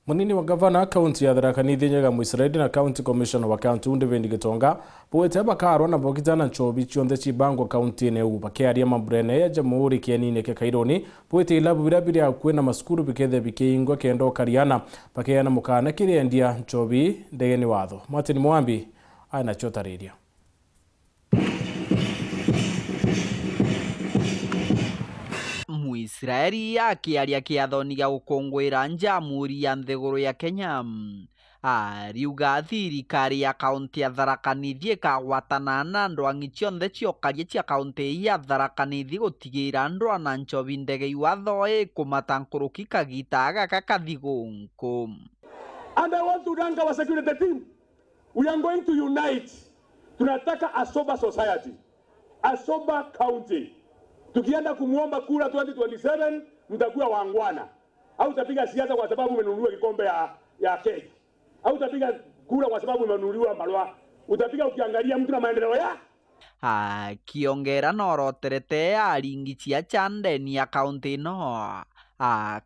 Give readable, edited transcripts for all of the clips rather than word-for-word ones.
Munini wa gavana kaunti ya Tharaka Nithi Njega Muisiraeli na county commissioner wa county David Gitonga boete bakarwo na bogitana nchobi cionthe cibangwa county ne u bakiaria mamburene ya jamhuri kienine ke Kaironi boete ilabu birabiri akwe na maskuru bikethe bikingwa kendo kariana bakiana mukana kiriendia nchobi ndegeni watho Martin Mwambi aina chotariria. Muisiraeli akiaria kiathoni gya gukungwira njamhuri ya nthiguru ya Kenya ariuga thirikari ya kaunti ya Tharaka Nithi ikagwatana na andu ang'i cionthe ciokaria cia kaunti ya Tharaka Nithi gutigira andu ana nchobi ndegei watho ikumata nkuruki kagita gaka kathigunku. And I want to thank our security team. We are going to unite. Tunataka a sober society, a sober county. Tukienda kumuomba kura 2027 mtakuwa wangwana. Au utapiga siasa kwa sababu umenunuliwa kikombe ya keki. Au utapiga kura kwa sababu umenunuliwa malwa. Utapiga ukiangalia mtu na maendeleo ya. Kiongera noroterete aringi cia chandeni ya kaunti no.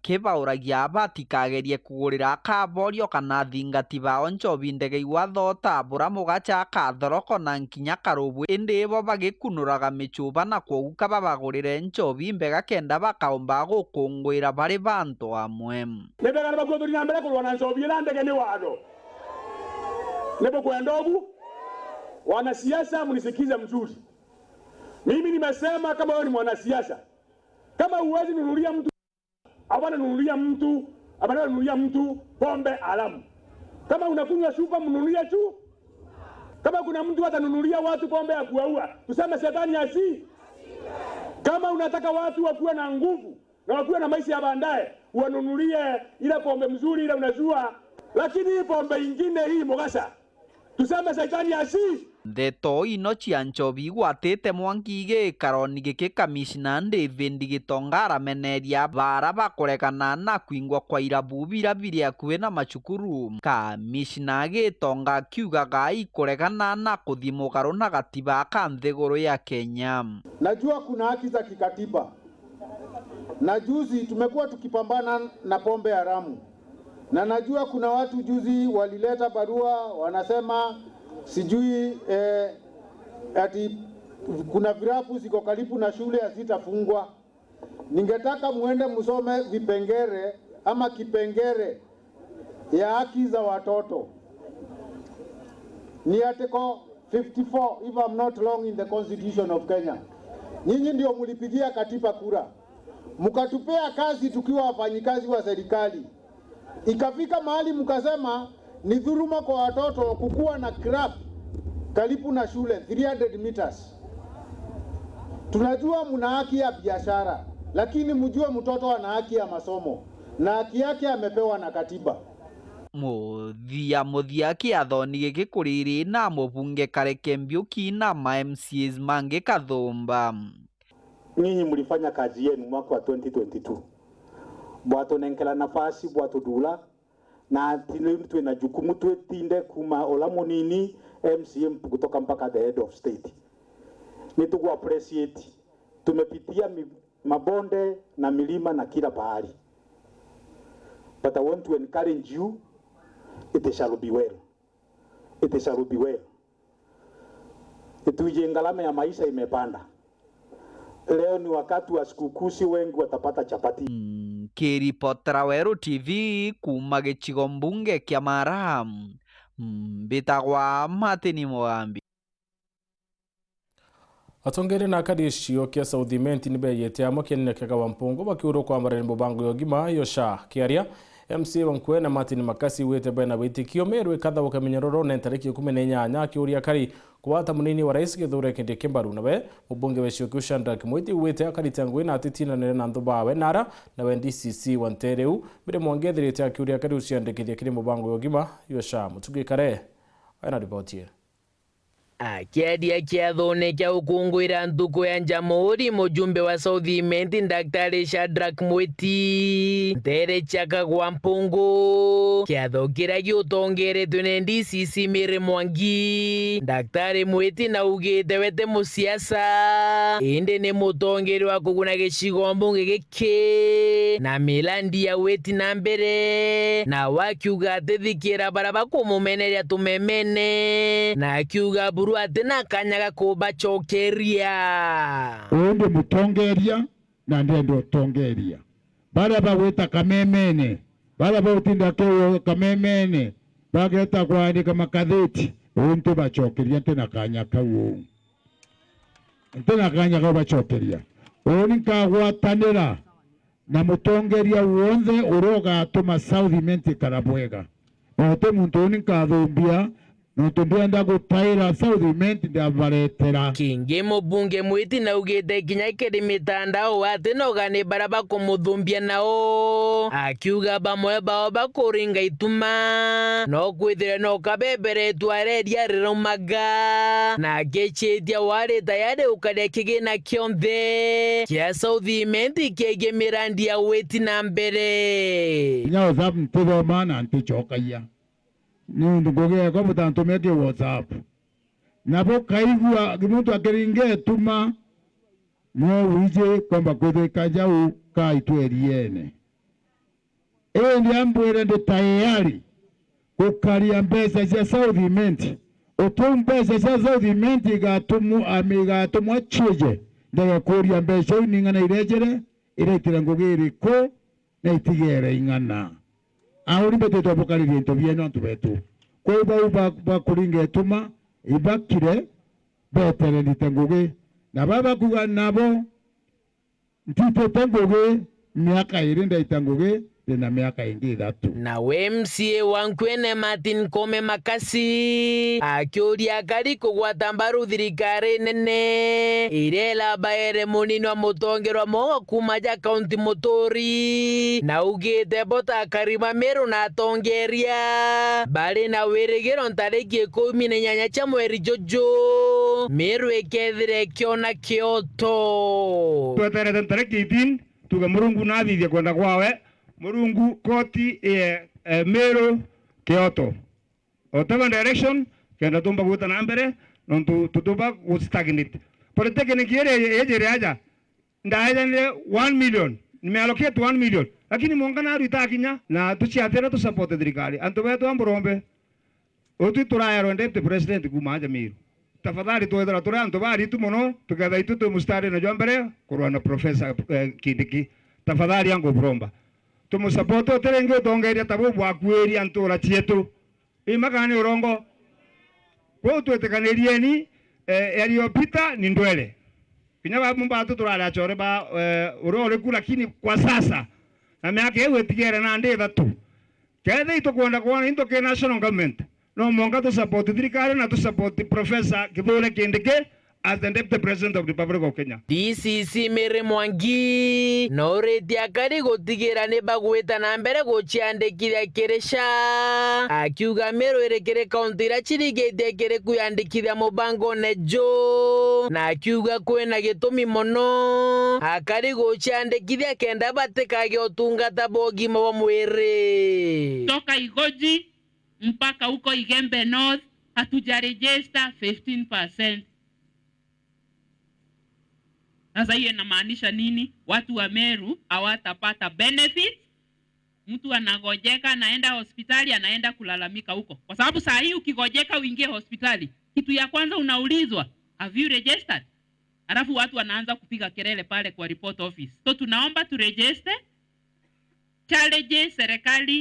Kibauragia batikagerie kugurira kaborio kana thingati bao nchobi ndegei watho tabura mugacha kathoroko na nkinya karubu indi bo bagikunuraga michuba na kwoguka babagurire nchobi mbega kenda bakaomba gukungwira bari bantu amwe. Nebega bagothuri na mbere kurwana nchobi ila ndege ni wado. Nebo kwendogu wanasiasa mnisikize mzuri. Mimi nimesema kama wewe ni mwanasiasa, kama huwezi nunulia mtu nunulia mtu pombe alamu. Kama unakunywa supa mnunulia tu. Kama kuna mtu atanunulia watu pombe ya kuua, tuseme shetani asi. Kama unataka watu wakuwe na nguvu na wakuwe na maisha ya baadaye, uwanunulie ile pombe mzuri ile unajua, lakini hii pombe ingine hii mogasa, tuseme shetani asi. Ndeto ino cia nchobi gwatite mwangi karoni giki kamishna David Gitonga arameneria bara bakurekana na kwingwa kwa irabu birabiri akuwe na machukuru. Kamishna Gitonga akiugaga ikurekana na kuthi mugaru na gatiba ka nthiguru ya Kenya. Najua kuna haki za kikatiba. Na juzi tumekuwa tukipambana na pombe haramu. Na najua kuna watu juzi walileta barua wanasema sijui ati kuna virabu ziko karibu na shule hazitafungwa. Ningetaka muende musome vipengere ama kipengere ya haki za watoto. Ni article 54 if I'm not wrong in the Constitution of Kenya. Nyinyi ndio mulipigia katiba kura. Mukatupea kazi tukiwa wafanyikazi wa serikali. Ikafika mahali mukasema ni dhuluma kwa watoto kukuwa na club karibu na shule 300 meters. Tunajua mna haki ya biashara, lakini mjue mtoto ana haki ya masomo na haki yake amepewa na katiba. Muthia kiathoni giki kuriri na mubunge Kareke Mbiuki na MCAs mange Kathumba. Nyinyi mlifanya kazi yenu mwaka wa 2022. Bwato nenkela nafasi bwato dula na tuwe na jukumu twetinde kuma olamonini MCM kutoka mpaka the head of state. Nitugu appreciate. Tumepitia mabonde na milima na kila bahari. But I want to encourage you, it shall be well. It shall be well. Ituje ngalama ya maisha imepanda. Leo ni wakati wa sikukusi, wengi watapata chapati. Kiripotera Weru TV kuma gicigo mbunge kia Maramu. Bitagwa Martin Mwambi. Atongere na kadishio kia Southiment nibeyete amokenine kega wampungo bakiuro kwa marani mubango yogima yosha kiaria MC wankwe na Martin Makasi wete bena witikio merwe kadha wakamenyororo na tariki 18 kiuria kari kuwata munini wa rais Githure Kindiki Kimbaru nawe mubunge weshio kushanda kimwiti wete akaritangwe na titina nere na ndubawe nara nawe DCC wantereu bire mwangethirite akiuria kari uciandikithia kiri mubango yogima yosha mutugi kare ana ripoti. Akiadia kiathone kia ukungwira ntuku ya Jamhuri, mujumbe wa Southimenti Daktari Shadrack Mwiti ntere chaka kwa mpungu kiatho kiria giutongeretwe ni DCC Mary Mwangi. Daktari Mwiti na ugite wete musiasa indi ni mutongeri wa kuguna gicigo mbunge giki na milandi ya weti na mbere, na wakiuga ati thikira baraba kumumeneria tumemene, na akiuga buru ati na kanyaga kubacokeria undi mutongeria na ndende utongeria baraba weta kamemene baraba utinda keyo kamemene bageta kwandika makatheti untu bacokeria tena kanya kau tena kanya kau bacokeria uni kagwatanira na mutongeria wonze uroga atuma Southimenti karabwega ote muntu uni kathumbia nutumbia ndagutaira Southimenti ndabaretera. Kingi mubunge Mwiti na ugite kinya kiri mitandao ati noga ni baraba kumuthumbia nao, akiuga bamwe bao bakuringa ituma no kwithire no kabeberetwa areria rirumaga na agichitia wari tayari ukaria kigina kionthe kia Southimenti kiege mirandi ya weti na mbere kinya WhatsApp ntithoma na nticokaia nundu ngogea kwa mutantumeke WhatsApp nabo kaigua gimuntu akiringe tuma no wije kwamba kwithika jau kaitweriene ndi ambwire ndi tayari kukaria mbesa cia Southimenti utu mbesa cia Southimenti gatumu amigatumwa chije ndaga kuria mbesa uningana irejere iretira ngogeri ko na itigere ingana auri beto bokari into bieno ntubetu ko ba kuringe tuma ibakire betere nitenguge na baba kuga nabo ntite tenguge miaka irinda itanguge na miaka ingi 3 na MCA wankwene Martin Kome Makasi akiuria kari kugwata mbaru thirikari nene irela baere munino mutongerwa mo kumaja kaunti Muturi na ugite bota karima Meru na tongeria bali na wirigiro ntariki 18 cha mweri Jojo Meru ekethire kiona Kyoto tweterete ntariki 18 tuga Murungu nathithia kwenda kwawe Murungu koti Meru Kyoto otava direction kenda tumba guta na mbere nontu tutuba gustagnit polytechnic yere aja ndaida ni 1 million nimeallocate 1 million lakini mongana ruta kinya na tuchiatera tu support thirikari antu betu amburombe otu turayaro deputy president kumaja Meru tafadhali tuethera tura antu bari tu muno tuketha itu tu mustari na jombere kurwa na professor Kindiki tafadhali yangu buromba tumusapoto terenge utongeria tabo bwakweri antura chietu imakani urongo kwa twetekanirieni yaliyopita ni ndwele kinya ba mbatu turara chore ba urole kula lakini kwa sasa na miaka yewe tigere na ndeva tu kede itokwenda kwa into ke national government no monga to support thirikari na to support professor Kithure Kindiki as the deputy president of the Republic of Kenya. DCC Mary Mwangi no retia kari gutigira ni bagweta na mbere guciandikithia kirisha akiuga Meru irekere kaunti ira chirigite kire kuyandikithia mubango nejo na akiuga kwena gitumi mono akari guciandikithia kenda batikage utungata bogima wa mwiri toka Igoji mpaka huko Igembe North hatujaregister 15%. Sasa hiyo inamaanisha nini? Watu wa Meru hawatapata benefit. Mtu anagojeka anaenda hospitali anaenda kulalamika huko. Kwa sababu saa hii ukigojeka uingie hospitali, kitu ya kwanza unaulizwa, have you registered? Alafu watu wanaanza kupiga kelele pale kwa report office. So tunaomba tu register. Challenges serikali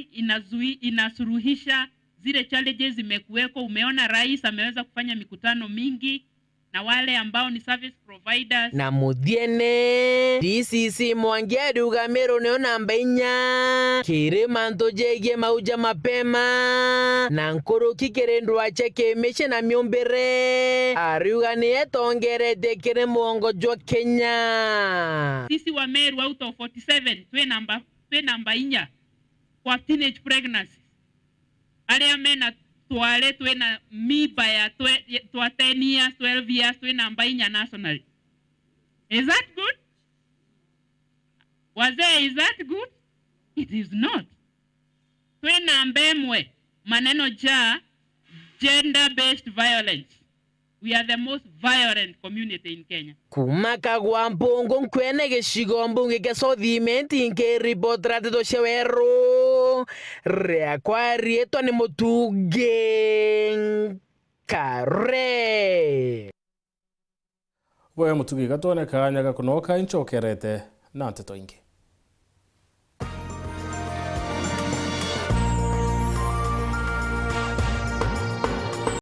inasuruhisha zile challenges zimekuweko. Umeona rais ameweza kufanya mikutano mingi na wale ambao ni service providers na muthiene DCC Mwangi aruga Meru neo namba 4 kirima ntojegie mauja mapema na nkuru kikerendwa ache kemishe na miombere aruga ni etongerete kire mwongo jwa Kenya. Sisi wa Meru out of 47 twe namba 4 kwa teenage pregnancy. Aria mena twale twina miba ya 10 years 12 years twina mbainya nationally. Is that good? Wazee, is that good? It is not. Twina mbemwe maneno ja gender based violence. We are the most violent community in Kenya. Kumaka gwa Mpungu nkwene gicigo mbunge kia Southiment nkiripoti ratito Shewero riakwa rietwa ni Mutungi Kare. we Mutungi gatone kanya gakunoka inchokerete na nteto ingi.